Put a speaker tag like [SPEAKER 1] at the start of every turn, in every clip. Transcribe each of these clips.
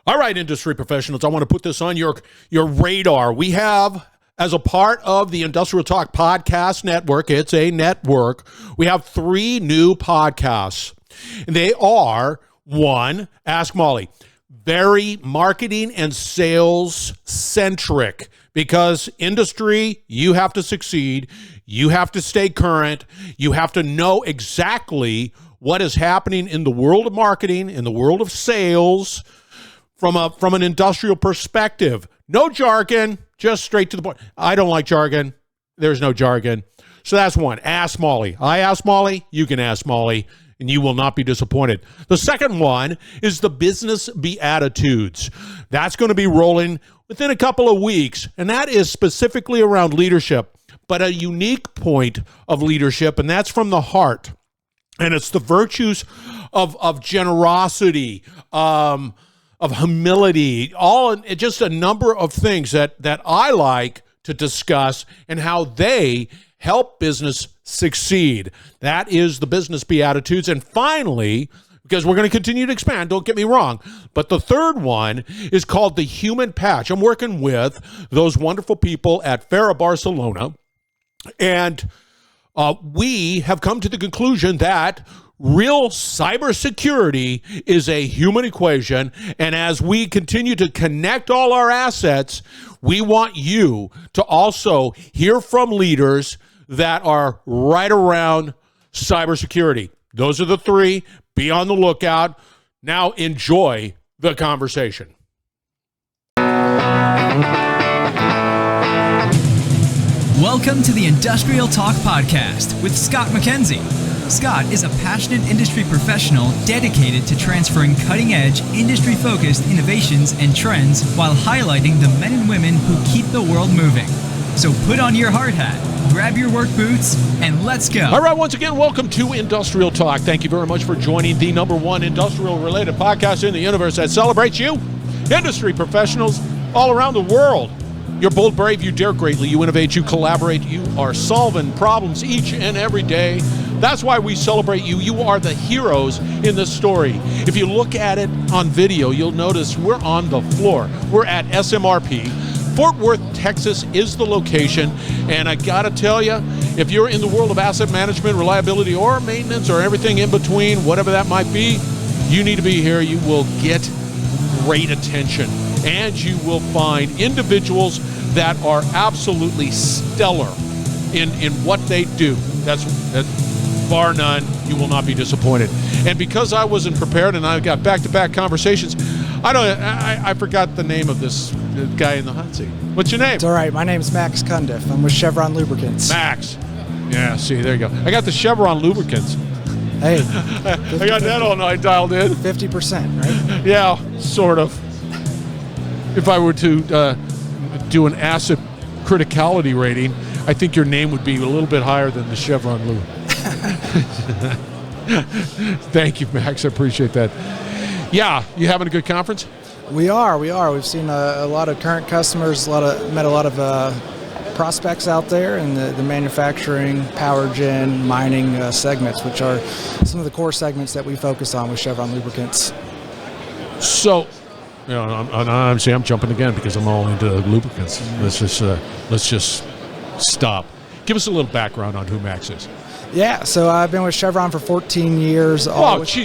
[SPEAKER 1] All right, industry professionals, I want to put this on your radar. We have, as a part of the Industrial Talk Podcast Network, it's a network, we have 3 new podcasts. And they are, 1, Ask Molly, very marketing and sales centric, because industry, you have to succeed, you have to stay current, you have to know exactly what is happening in the world of marketing, in the world of sales, from an industrial perspective. No jargon, just straight to the point. I don't like jargon. There's no jargon. So that's 1. Ask Molly. I ask Molly, you can ask Molly, and you will not be disappointed. The second one is the Business Beatitudes. That's going to be rolling within a couple of weeks, and that is specifically around leadership, but a unique point of leadership, and that's from the heart. And it's the virtues of generosity, of humility, just a number of things that I like to discuss and how they help business succeed. That is the Business Beatitudes. And finally, because we're going to continue to expand, don't get me wrong, but the third one is called the Human Patch. I'm working with those wonderful people at Farah Barcelona, and we have come to the conclusion that real cybersecurity is a human equation, and as we continue to connect all our assets, we want you to also hear from leaders that are right around cybersecurity. Those are the 3. Be on the lookout. Now enjoy the conversation.
[SPEAKER 2] Welcome to the Industrial Talk Podcast with Scott McKenzie. Scott is a passionate industry professional dedicated to transferring cutting-edge, industry-focused innovations and trends while highlighting the men and women who keep the world moving. So put on your hard hat, grab your work boots, and let's go.
[SPEAKER 1] All right, once again, welcome to Industrial Talk. Thank you very much for joining the #1 industrial-related podcast in the universe that celebrates you, industry professionals all around the world. You're bold, brave, you dare greatly, you innovate, you collaborate, you are solving problems each and every day. That's why we celebrate you. You are the heroes in this story. If you look at it on video, you'll notice we're on the floor. We're at SMRP. Fort Worth, Texas is the location. And I gotta tell you, if you're in the world of asset management, reliability, or maintenance, or everything in between, whatever that might be, you need to be here. You will get great attention. And you will find individuals that are absolutely stellar in what they do. That's bar none. You will not be disappointed. And because I wasn't prepared and I got back-to-back conversations, I forgot the name of this guy in the hot seat. What's your name?
[SPEAKER 3] It's all right. My name's Max Cundiff. I'm with Chevron Lubricants.
[SPEAKER 1] Max. Yeah, see, there you go. I got the Chevron Lubricants.
[SPEAKER 3] Hey.
[SPEAKER 1] I got that all night dialed in.
[SPEAKER 3] 50%, right?
[SPEAKER 1] Yeah, sort of. If I were to do an asset criticality rating, I think your name would be a little bit higher than the Chevron Lube. Thank you, Max. I appreciate that. Yeah, you having a good conference?
[SPEAKER 3] We are. We've seen a lot of current customers, met a lot of prospects out there in the manufacturing, power gen, mining segments, which are some of the core segments that we focus on with Chevron Lubricants.
[SPEAKER 1] So, you know, I'm jumping again because I'm all into lubricants. Let's just stop. Give us a little background on who Max is.
[SPEAKER 3] Yeah, so I've been with Chevron for 14 years.
[SPEAKER 1] What,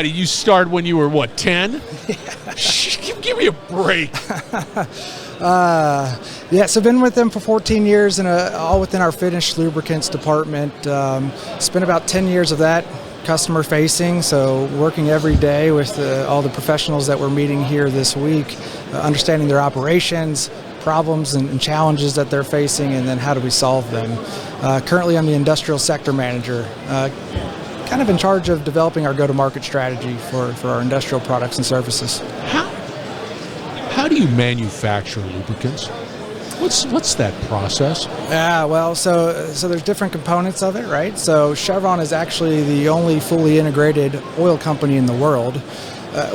[SPEAKER 1] you started when you were, 10?
[SPEAKER 3] Yeah.
[SPEAKER 1] Give me a break.
[SPEAKER 3] Yeah, so I've been with them for 14 years, and all within our finished lubricants department. Spent about 10 years of that customer-facing, so working every day with all the professionals that we're meeting here this week, understanding their operations, problems and challenges that they're facing, and then how do we solve them. Currently, I'm the industrial sector manager, kind of in charge of developing our go-to-market strategy for our industrial products and services.
[SPEAKER 1] How do you manufacture lubricants? What's that process?
[SPEAKER 3] Yeah, well, so there's different components of it, right? So Chevron is actually the only fully integrated oil company in the world,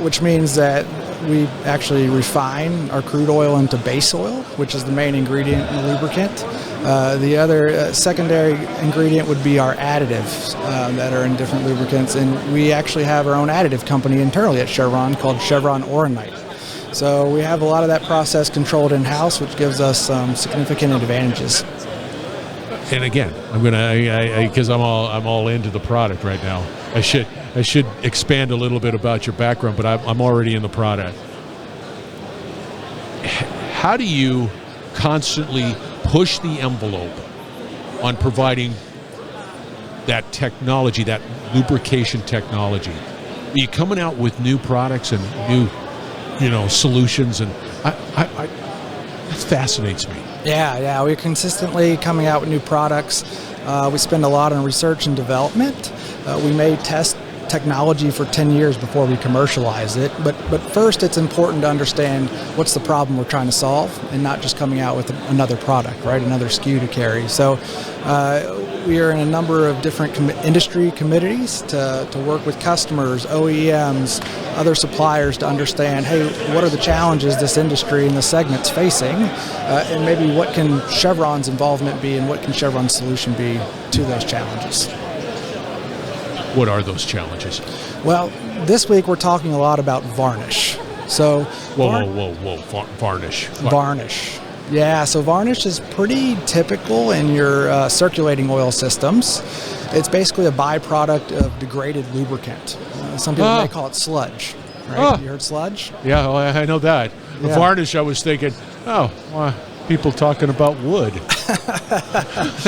[SPEAKER 3] which means that we actually refine our crude oil into base oil, which is the main ingredient in the lubricant. The other secondary ingredient would be our additives that are in different lubricants, and we actually have our own additive company internally at Chevron called Chevron Oronite. So we have a lot of that process controlled in-house, which gives us some significant advantages.
[SPEAKER 1] And again, because I'm all into the product right now. I should expand a little bit about your background, but I'm already in the product. How do you constantly push the envelope on providing that technology, that lubrication technology? Are you coming out with new products and new, solutions? And that fascinates me.
[SPEAKER 3] Yeah, we're consistently coming out with new products. We spend a lot on research and development. We may test technology for 10 years before we commercialize it, but first it's important to understand what's the problem we're trying to solve and not just coming out with another product, right? Another SKU to carry. So we are in a number of different industry committees to work with customers, OEMs, other suppliers to understand, hey, what are the challenges this industry and the segment's facing, and maybe what can Chevron's involvement be and what can Chevron's solution be to those challenges.
[SPEAKER 1] What are those challenges?
[SPEAKER 3] Well, this week we're talking a lot about varnish. So
[SPEAKER 1] Whoa. Varnish.
[SPEAKER 3] Varnish. Yeah, so varnish is pretty typical in your circulating oil systems. It's basically a byproduct of degraded lubricant. Some people may call it sludge. Right? You heard sludge?
[SPEAKER 1] Yeah, well, I know that. The
[SPEAKER 3] Yeah.
[SPEAKER 1] varnish, I was thinking, people talking about wood.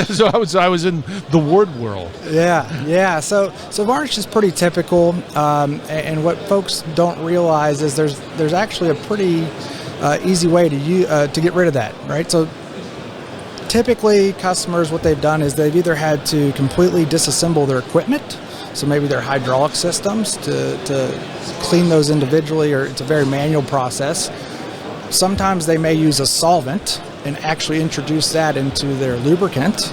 [SPEAKER 1] So I was in the wood world.
[SPEAKER 3] Yeah. So varnish is pretty typical, and what folks don't realize is there's actually a pretty easy way to get rid of that, right? So typically, customers, what they've done is they've either had to completely disassemble their equipment, so maybe their hydraulic systems to clean those individually, or it's a very manual process. Sometimes they may use a solvent and actually introduce that into their lubricant.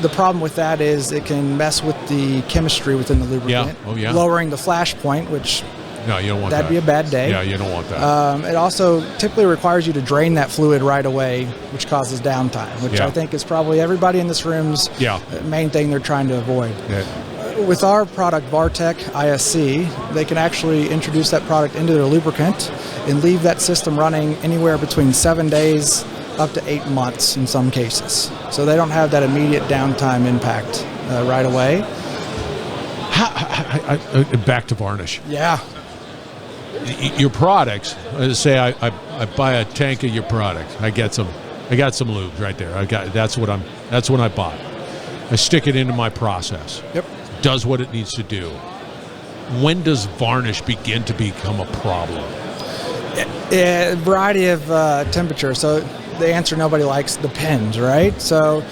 [SPEAKER 3] The problem with that is it can mess with the chemistry within the lubricant, lowering the flash point, which
[SPEAKER 1] no, you don't want
[SPEAKER 3] that'd
[SPEAKER 1] that.
[SPEAKER 3] be a bad day.
[SPEAKER 1] Yeah, you don't want that.
[SPEAKER 3] It also typically requires you to drain that fluid right away, which causes downtime, which I think is probably everybody in this room's main thing they're trying to avoid.
[SPEAKER 1] Yeah.
[SPEAKER 3] With our product, VARTEC ISC, they can actually introduce that product into their lubricant and leave that system running anywhere between 7 days up to 8 months in some cases. So they don't have that immediate downtime impact right away.
[SPEAKER 1] Back to varnish.
[SPEAKER 3] Yeah.
[SPEAKER 1] Your products, say I buy a tank of your product. I got some lubes right there. That's what I bought. I stick it into my process.
[SPEAKER 3] Yep.
[SPEAKER 1] Does what it needs to do. When does varnish begin to become a problem?
[SPEAKER 3] A variety of temperature. So the answer nobody likes depends, right? So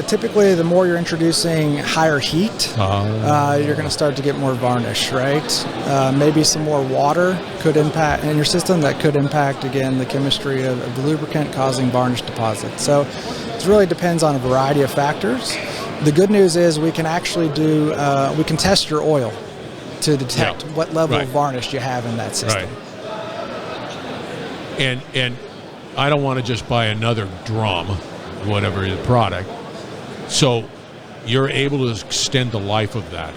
[SPEAKER 3] typically the more you're introducing higher heat, you're going to start to get more varnish, right? Maybe some more water could impact in your system that could impact, again, the chemistry of the lubricant, causing varnish deposits. So it really depends on a variety of factors. The good news is we can actually we can test your oil to detect what level of varnish you have in that system.
[SPEAKER 1] Right. And I don't want to just buy another drum, whatever the product. So you're able to extend the life of that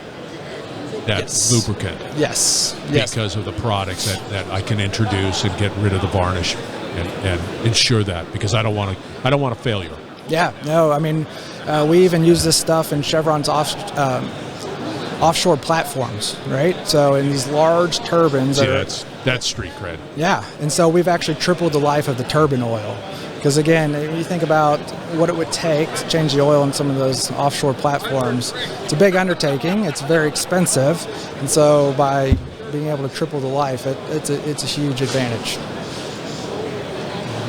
[SPEAKER 1] lubricant.
[SPEAKER 3] Yes.
[SPEAKER 1] Because of the products that I can introduce and get rid of the varnish and ensure that, because I don't want a failure.
[SPEAKER 3] Yeah, no, I mean, we even use this stuff in Chevron's offshore platforms, right? So in these large turbines.
[SPEAKER 1] That's street cred.
[SPEAKER 3] Yeah, and so we've actually tripled the life of the turbine oil. Because again, when you think about what it would take to change the oil in some of those offshore platforms, it's a big undertaking, it's very expensive, and so by being able to triple the life, it's a huge advantage.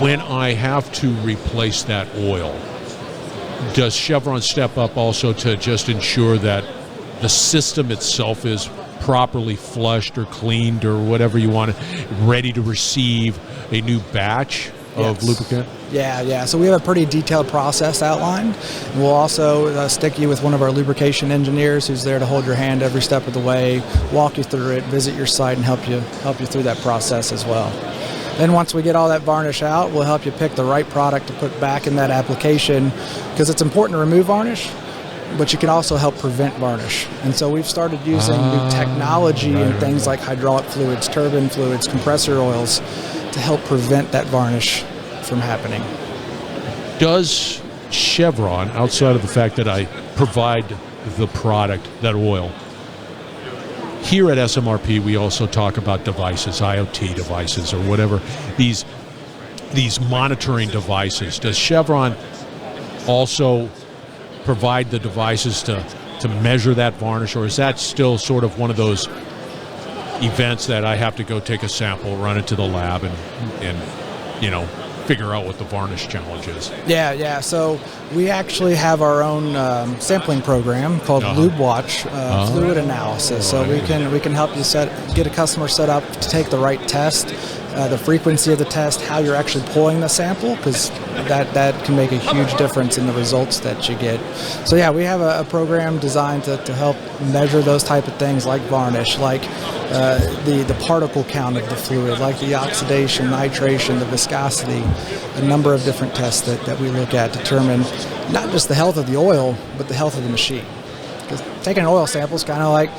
[SPEAKER 1] When I have to replace that oil, does Chevron step up also to just ensure that the system itself is properly flushed or cleaned or whatever you want, ready to receive a new batch of lubricant?
[SPEAKER 3] Yeah. So we have a pretty detailed process outlined. We'll also stick you with one of our lubrication engineers who's there to hold your hand every step of the way, walk you through it, visit your site, and help you through that process as well. Then once we get all that varnish out, we'll help you pick the right product to put back in that application, because it's important to remove varnish, but you can also help prevent varnish. And so we've started using new technology and things like hydraulic fluids, turbine fluids, compressor oils to help prevent that varnish from happening.
[SPEAKER 1] Does Chevron, outside of the fact that I provide the product, that oil, here at SMRP we also talk about devices, IoT devices or whatever, these monitoring devices. Does Chevron also provide the devices to measure that varnish, or is that still sort of one of those events that I have to go take a sample, run it to the lab, and you know, figure out what the varnish challenge is?
[SPEAKER 3] Yeah. So we actually have our own sampling program called LubWatch, fluid analysis. So we can help you get a customer set up to take the right test, the frequency of the test, how you're actually pulling the sample, because that can make a huge difference in the results that you get. So yeah, we have a program designed to help measure those type of things like varnish, like the particle count of the fluid, like the oxidation, nitration, the viscosity, a number of different tests that we look at to determine not just the health of the oil, but the health of the machine. Because taking an oil sample is kind of like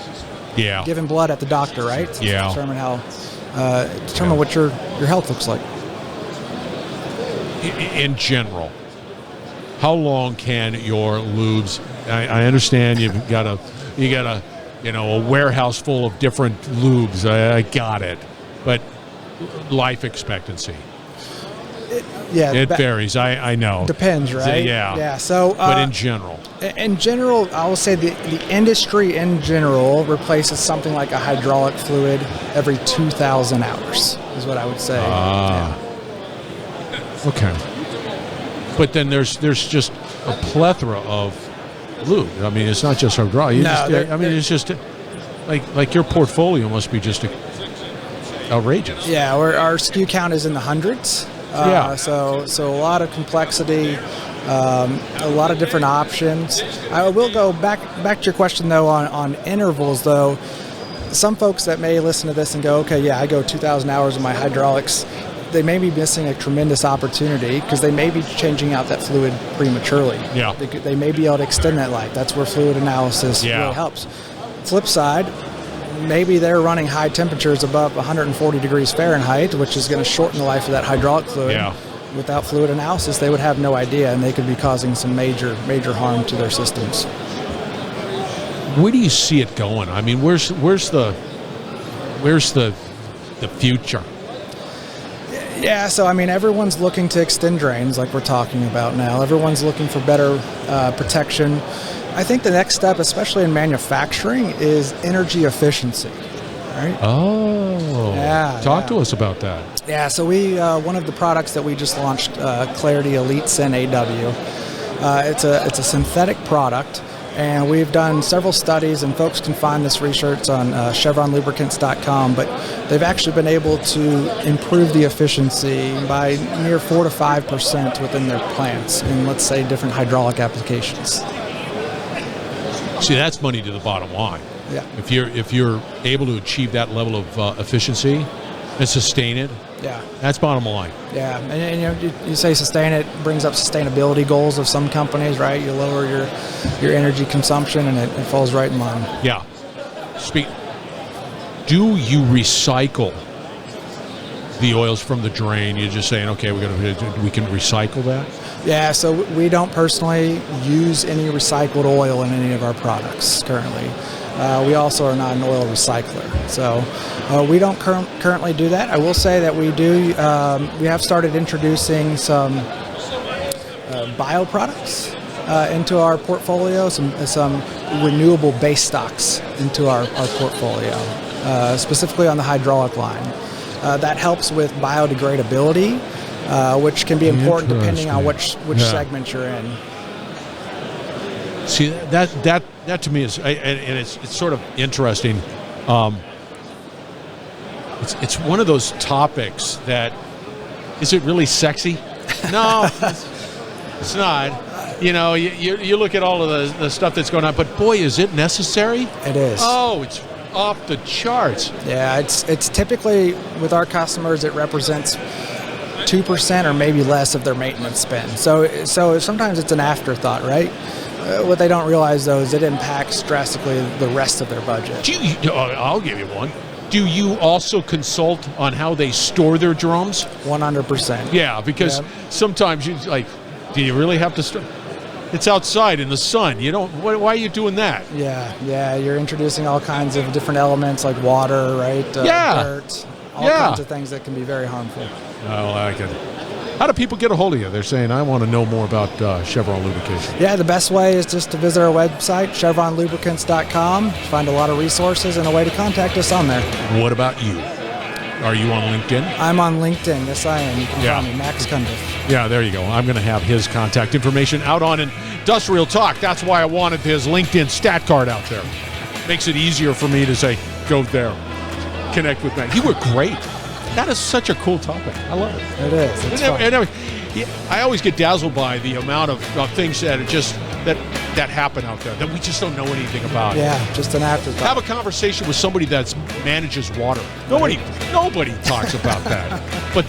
[SPEAKER 3] giving blood at the doctor, right? To determine what your health looks like.
[SPEAKER 1] In general, how long can your lubes? I understand you've got a warehouse full of different lubes. I got it, but life expectancy. It varies. I know.
[SPEAKER 3] Depends, right?
[SPEAKER 1] Yeah.
[SPEAKER 3] So,
[SPEAKER 1] but in general,
[SPEAKER 3] I will say the industry in general replaces something like a hydraulic fluid every 2,000 hours. Is what I would say.
[SPEAKER 1] Okay. But then there's just a plethora of lube. I mean, it's not just hydraulic. It's just like your portfolio must be just outrageous.
[SPEAKER 3] Yeah, our SKU count is in the hundreds. So a lot of complexity, a lot of different options. I will go back to your question though on intervals though. Some folks that may listen to this and go, okay, yeah, I go 2,000 hours of my hydraulics. They may be missing a tremendous opportunity because they may be changing out that fluid prematurely.
[SPEAKER 1] Yeah.
[SPEAKER 3] They may be able to extend that life. That's where fluid analysis really helps. Flip side, maybe they're running high temperatures above 140 degrees Fahrenheit, which is going to shorten the life of that hydraulic fluid. Yeah. Without fluid analysis, they would have no idea, and they could be causing some major harm to their systems.
[SPEAKER 1] Where do you see it going? I mean, where's the future?
[SPEAKER 3] Yeah, so I mean, everyone's looking to extend drains like we're talking about now. Everyone's looking for better protection. I think the next step, especially in manufacturing, is energy efficiency. Right?
[SPEAKER 1] Oh, yeah. Talk to us about that.
[SPEAKER 3] Yeah, so we one of the products that we just launched, Clarity Elite Syn AW. It's a synthetic product. And we've done several studies, and folks can find this research on chevronlubricants.com, but they've actually been able to improve the efficiency by near 4 to 5% within their plants in, let's say, different hydraulic applications.
[SPEAKER 1] See, that's money to the bottom line.
[SPEAKER 3] Yeah.
[SPEAKER 1] If you're able to achieve that level of efficiency and sustain it, that's bottom line.
[SPEAKER 3] Yeah, and you say sustain it brings up sustainability goals of some companies, right? You lower your energy consumption, and it falls right in line.
[SPEAKER 1] Yeah. Do you recycle the oils from the drain? You're just saying, okay, we can recycle that?
[SPEAKER 3] Yeah, so we don't personally use any recycled oil in any of our products currently. We also are not an oil recycler, so we don't currently do that. I will say that we do. We have started introducing some bio products into our portfolio, some renewable base stocks into our portfolio, specifically on the hydraulic line. That helps with biodegradability, which can be important depending on which segment you're in.
[SPEAKER 1] See, that to me is, and it's sort of interesting. It's one of those topics that, is it really sexy? No, it's not. You know, you look at all of the stuff that's going on, but boy, is it necessary?
[SPEAKER 3] It is.
[SPEAKER 1] Oh, off the charts.
[SPEAKER 3] Yeah, it's typically with our customers it represents 2% or maybe less of their maintenance spend. So sometimes it's an afterthought, right? What they don't realize though is it impacts drastically the rest of their budget.
[SPEAKER 1] I'll give you one. Do you also consult on how they store their drums?
[SPEAKER 3] 100%.
[SPEAKER 1] Yeah, because sometimes you like, do you really have to store? It's outside in the sun. You don't. Why are you doing that?
[SPEAKER 3] Yeah. You're introducing all kinds of different elements like water, right? Dirt, all kinds of things that can be very harmful.
[SPEAKER 1] I like it. How do people get a hold of you? They're saying, I want to know more about Chevron Lubrication.
[SPEAKER 3] Yeah, the best way is just to visit our website, chevronlubricants.com. Find a lot of resources and a way to contact us on there.
[SPEAKER 1] What about you? Are you on LinkedIn?
[SPEAKER 3] I'm on LinkedIn. Yes, I am. You can find me, Max Cundiff.
[SPEAKER 1] Yeah, there you go. I'm going to have his contact information out on Industrial Talk. That's why I wanted his LinkedIn stat card out there. Makes it easier for me to say, go there, connect with Matt. You were great. That is such a cool topic. I love it.
[SPEAKER 3] It is. It's fun.
[SPEAKER 1] I always get dazzled by the amount of things that are just that happen out there that we just don't know anything about.
[SPEAKER 3] Yeah, just an afterthought.
[SPEAKER 1] Have a conversation with somebody that manages water. Nobody talks about that. But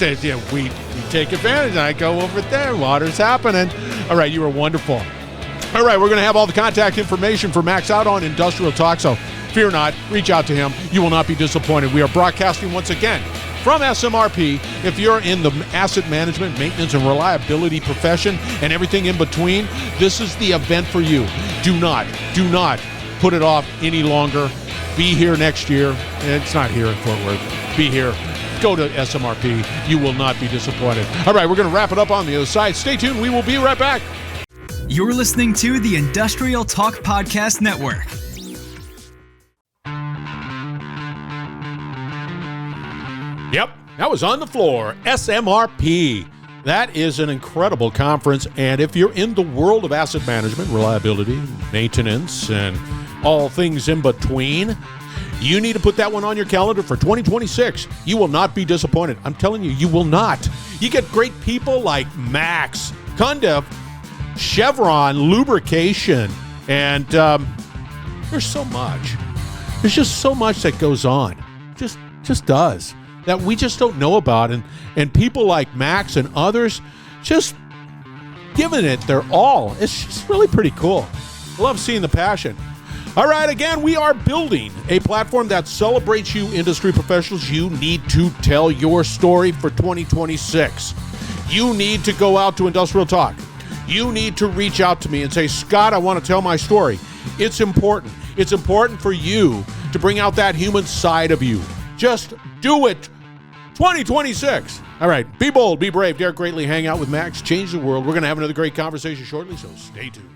[SPEAKER 1] we take advantage. And I go over there. Water's happening. All right, you were wonderful. All right, we're going to have all the contact information for Max out on Industrial Talk. So fear not. Reach out to him. You will not be disappointed. We are broadcasting once again from SMRP. If you're in the asset management, maintenance, and reliability profession and everything in between, this is the event for you. Do not put it off any longer. Be here next year. It's not here in Fort Worth. Be here. Go to SMRP. You will not be disappointed. All right, we're going to wrap it up on the other side. Stay tuned. We will be right back.
[SPEAKER 2] You're listening to the Industrial Talk Podcast Network.
[SPEAKER 1] Yep, that was on the floor. SMRP. That is an incredible conference. And if you're in the world of asset management, reliability, maintenance, and all things in between, you need to put that one on your calendar for 2026. You will not be disappointed. I'm telling you, you will not. You get great people like Max Cundiff, Chevron Lubrication, and there's so much. There's just so much that goes on. Just does. That we just don't know about, and people like Max and others just giving it their all. It's just really pretty cool. I love seeing the passion. All right, again, we are building a platform that celebrates you industry professionals. You need to tell your story for 2026. You need to go out to Industrial Talk. You need to reach out to me and say, Scott, I want to tell my story. It's important. It's important for you to bring out that human side of you. Just do it. 2026. All right. Be bold. Be brave. Dare greatly. Hang out with Max. Change the world. We're going to have another great conversation shortly, so stay tuned.